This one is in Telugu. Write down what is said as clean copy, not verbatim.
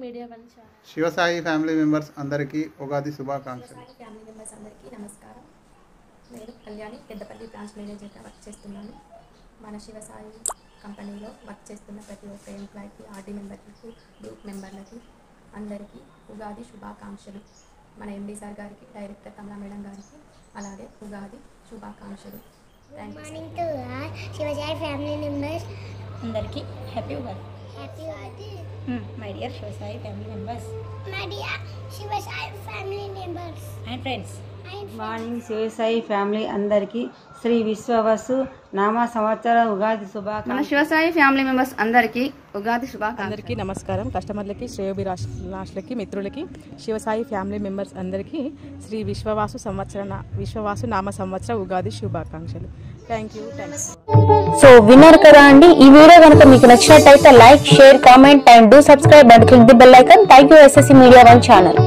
Media one Shivasai family members అందరికీ ఉగాది శుభాకాంక్షలు. ఫ్యామిలీ మెంబర్స్ అందరికీ నమస్కారం. నేను కళ్యాణి పెద్దపల్లి బ్రాంచ్ మేనేజర్గా వర్క్ చేస్తున్నాను. మన శివసాయి కంపెనీలో వర్క్ చేస్తున్న ప్రతి ఒక్క ఎంప్లాయీకి, ఆర్డీ మెంబర్లకు, గ్రూప్ మెంబర్లకి అందరికీ ఉగాది శుభాకాంక్షలు. మన ఎండి సార్ గారికి, డైరెక్టర్ కమలా మేడం గారికి అలాగే ఉగాది శుభాకాంక్షలు. Morning to Sivasai family members అందరికీ happy Ugadi. Happy Ugadi my dear Sivasai family members, my dear Sivasai family members and friends. Morning Sivasai family అందరికీ శ్రీ విశ్వవసు నామ సంవత్సర ఉగాది శుభాకాంక్షలు. మన శివసాయి ఫ్యామిలీ మెంబర్స్ అందరికీ ఉగాది శుభాకాంక్షలు. అందరికీ నమస్కారం. కస్టమర్లకి, శ్రేయోభిలాషులకి, మిత్రులకి, శివసాయి ఫ్యామిలీ మెంబర్స్ అందరికీ శ్రీ విశ్వవాసు నామ సంవత్సర ఉగాది శుభాకాంక్షలు. Thank you. సో విన్నారు కదా అండి, ఈ వీడియో కనుక మీకు నచ్చినట్టయితే like, share, comment and do subscribe and click the bell icon. Thank you SSC media one channel.